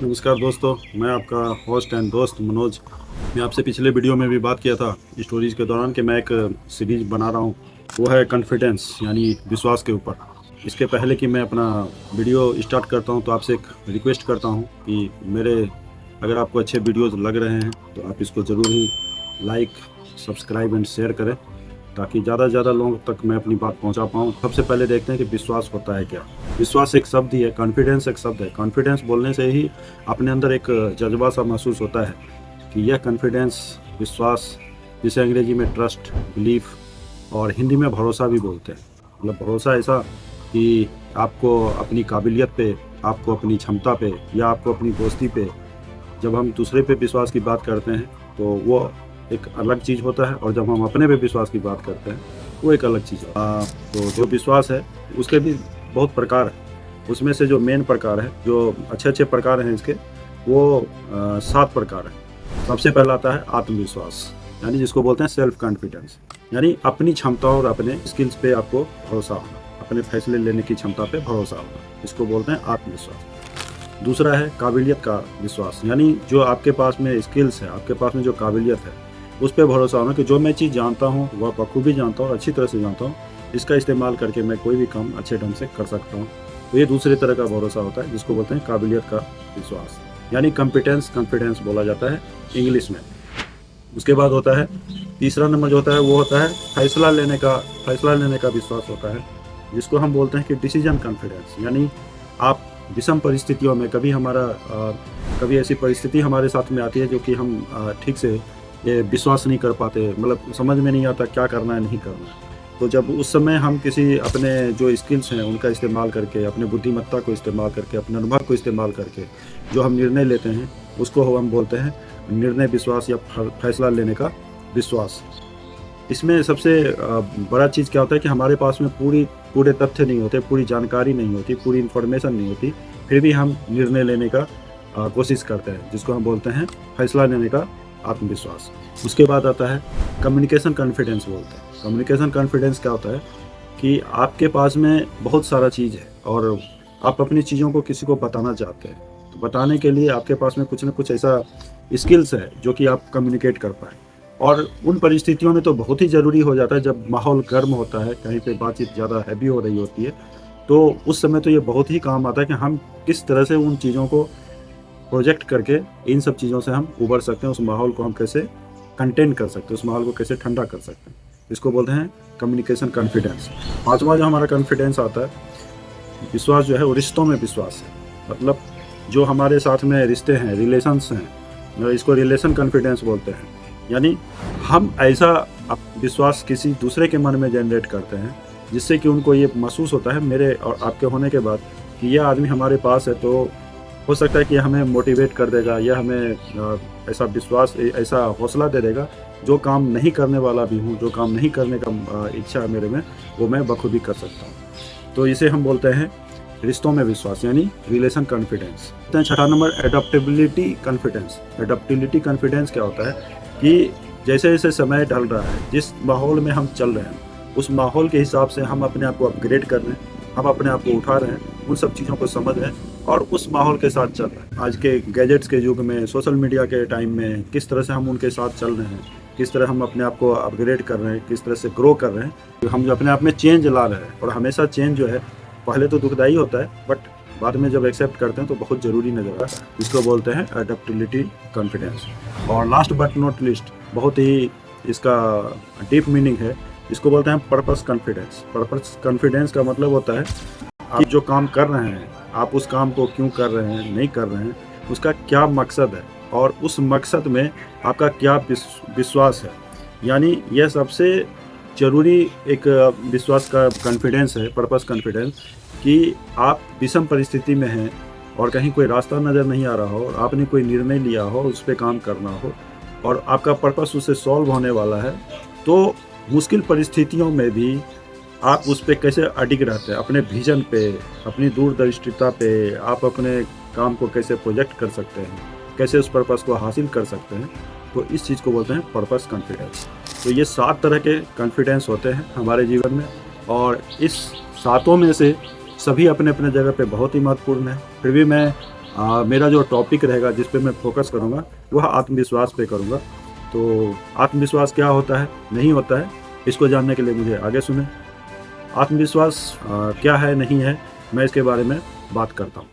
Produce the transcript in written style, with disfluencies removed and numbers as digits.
नमस्कार दोस्तों, मैं आपका होस्ट एंड दोस्त मनोज। मैं आपसे पिछले वीडियो में भी बात किया था स्टोरीज के दौरान कि मैं एक सीरीज बना रहा हूँ। वो है कॉन्फिडेंस यानी विश्वास के ऊपर। इसके पहले कि मैं अपना वीडियो स्टार्ट करता हूँ तो आपसे एक रिक्वेस्ट करता हूँ कि अगर आपको अच्छे वीडियोस लग रहे हैं तो आप इसको ज़रूर ही लाइक, सब्सक्राइब एंड शेयर करें ताकि ज़्यादा से ज़्यादा लोगों तक मैं अपनी बात पहुंचा पाऊँ। सबसे पहले देखते हैं कि विश्वास होता है क्या। विश्वास एक शब्द ही है, कॉन्फिडेंस एक शब्द है। कॉन्फिडेंस बोलने से ही अपने अंदर एक जज्बा सा महसूस होता है कि यह कॉन्फिडेंस, विश्वास, जिसे अंग्रेजी में ट्रस्ट, बिलीफ और हिंदी में भरोसा भी बोलते हैं। मतलब भरोसा ऐसा कि आपको अपनी काबिलियत पे, आपको अपनी क्षमता पे या आपको अपनी दोस्ती पे, जब हम दूसरे पे विश्वास की बात करते हैं तो वो एक अलग चीज़ होता है, और जब हम अपने पे विश्वास की बात करते हैं वो एक अलग चीज़ होता है। तो जो विश्वास है उसके भी बहुत प्रकार है। उसमें से जो मेन प्रकार है, जो अच्छे अच्छे प्रकार हैं इसके, वो 7 प्रकार हैं। सबसे पहला आता है आत्मविश्वास, यानी जिसको बोलते हैं सेल्फ कॉन्फिडेंस, यानी अपनी क्षमता और अपने स्किल्स पे आपको भरोसा होना, अपने फैसले लेने की क्षमता पे भरोसा होना, इसको बोलते हैं आत्मविश्वास। दूसरा है काबिलियत का विश्वास, यानी जो आपके पास में स्किल्स है, आपके पास में जो काबिलियत है उस पर भरोसा होना कि जो मैं चीज़ जानता हूँ वह बखूबी जानता हूँ, अच्छी तरह से जानता हूँ, इसका इस्तेमाल करके मैं कोई भी काम अच्छे ढंग से कर सकता हूँ। तो ये दूसरे तरह का भरोसा होता है जिसको बोलते हैं काबिलियत का विश्वास, यानी कॉम्पिटेंस, कॉन्फिडेंस बोला जाता है इंग्लिश में। उसके बाद होता है तीसरा नंबर जो होता है वो होता है फैसला लेने का विश्वास होता है, जिसको हम बोलते हैं कि डिसीजन कॉन्फिडेंस। यानी आप विषम परिस्थितियों में कभी ऐसी परिस्थिति हमारे साथ में आती है जो कि हम ठीक से ये विश्वास नहीं कर पाते, मतलब समझ में नहीं आता क्या करना है नहीं करना है। तो जब उस समय हम किसी अपने जो स्किल्स हैं उनका इस्तेमाल करके, अपने बुद्धिमत्ता को इस्तेमाल करके, अपने अनुभव को इस्तेमाल करके जो हम निर्णय लेते हैं उसको हम बोलते हैं निर्णय विश्वास या फैसला लेने का विश्वास। इसमें सबसे बड़ा चीज़ क्या होता है कि हमारे पास में पूरे तथ्य नहीं होते, पूरी जानकारी नहीं होती, पूरी इन्फॉर्मेशन नहीं होती, फिर भी हम निर्णय लेने का कोशिश करते हैं, जिसको हम बोलते हैं फैसला लेने का आत्मविश्वास। उसके बाद आता है कम्युनिकेशन कॉन्फिडेंस बोलते हैं। कम्युनिकेशन कॉन्फिडेंस क्या होता है कि आपके पास में बहुत सारा चीज़ है और आप अपनी चीज़ों को किसी को बताना चाहते हैं, तो बताने के लिए आपके पास में कुछ ना कुछ ऐसा स्किल्स है जो कि आप कम्युनिकेट कर पाए। और उन परिस्थितियों में तो बहुत ही ज़रूरी हो जाता है जब माहौल गर्म होता है, कहीं पे बातचीत ज़्यादा हैवी हो रही होती है, तो उस समय तो ये बहुत ही काम आता है कि हम किस तरह से उन चीज़ों को प्रोजेक्ट करके इन सब चीज़ों से हम उबर सकते हैं, उस माहौल को हम कैसे कंटेन कर सकते हैं, उस माहौल को कैसे ठंडा कर सकते हैं, इसको बोलते हैं कम्युनिकेशन कॉन्फिडेंस। पांचवा जो हमारा कॉन्फिडेंस आता है, विश्वास जो है वो रिश्तों में विश्वास है। मतलब जो हमारे साथ में रिश्ते हैं, रिलेशंस हैं, इसको रिलेशन कॉन्फिडेंस बोलते हैं। यानी हम ऐसा विश्वास किसी दूसरे के मन में जनरेट करते हैं जिससे कि उनको ये महसूस होता है मेरे और आपके होने के बाद कि यह आदमी हमारे पास है, तो हो सकता है कि हमें मोटिवेट कर देगा या हमें ऐसा विश्वास, ऐसा हौसला दे देगा, जो काम नहीं करने वाला भी हूँ, जो काम नहीं करने का इच्छा है मेरे में, वो मैं बखूबी कर सकता हूँ। तो इसे हम बोलते हैं रिश्तों में विश्वास, यानी रिलेशन कॉन्फिडेंस। छठा नंबर एडप्टेबिलिटी कॉन्फिडेंस। एडप्टेबिलिटी कॉन्फिडेंस क्या होता है कि जैसे जैसे समय ढल रहा है, जिस माहौल में हम चल रहे हैं उस माहौल के हिसाब से हम अपने आप को अपग्रेड कर रहे हैं, हम अपने आप को उठा रहे हैं, उन सब चीज़ों को समझ रहे हैं और उस माहौल के साथ चल रहे हैं। आज के गैजेट्स के युग में, सोशल मीडिया के टाइम में किस तरह से हम उनके साथ चल रहे हैं, किस तरह हम अपने आप को अपग्रेड कर रहे हैं, किस तरह से ग्रो कर रहे हैं, हम अपने आप में चेंज ला रहे हैं। और हमेशा चेंज जो है पहले तो दुखदायी होता है, बट बाद में जब एक्सेप्ट करते हैं तो बहुत ज़रूरी नजर आता है। इसको बोलते हैं एडप्टेबिलिटी कॉन्फिडेंस। और लास्ट बट नॉट लिस्ट, बहुत ही इसका डीप मीनिंग है, इसको बोलते हैं पर्पस कॉन्फिडेंस। पर्पस कॉन्फिडेंस का मतलब होता है आप जो काम कर रहे हैं, आप उस काम को क्यों कर रहे हैं, नहीं कर रहे हैं, उसका क्या मकसद है और उस मकसद में आपका क्या विश्वास है। यानी यह सबसे ज़रूरी एक विश्वास का कॉन्फिडेंस है, पर्पस कॉन्फिडेंस, कि आप विषम परिस्थिति में हैं और कहीं कोई रास्ता नज़र नहीं आ रहा हो और आपने कोई निर्णय लिया हो, उस पर काम करना हो और आपका पर्पस उससे सॉल्व होने वाला है, तो मुश्किल परिस्थितियों में भी आप उस पर कैसे अडिग रहते हैं, अपने विजन पे, अपनी दूरदृष्टिता पे, आप अपने काम को कैसे प्रोजेक्ट कर सकते हैं, कैसे उस पर्पस को हासिल कर सकते हैं, तो इस चीज़ को बोलते हैं पर्पस कॉन्फिडेंस। तो ये 7 तरह के कॉन्फिडेंस होते हैं हमारे जीवन में और इस 7 में से सभी अपने अपने जगह पे बहुत ही महत्वपूर्ण है। फिर भी मैं मेरा जो टॉपिक रहेगा जिस पे मैं फोकस करूँगा वह आत्मविश्वास पे करूँगा। तो आत्मविश्वास क्या होता है, नहीं होता है, इसको जानने के लिए मुझे आगे सुनें। आत्मविश्वास क्या है, नहीं है, मैं इसके बारे में बात करता हूँ।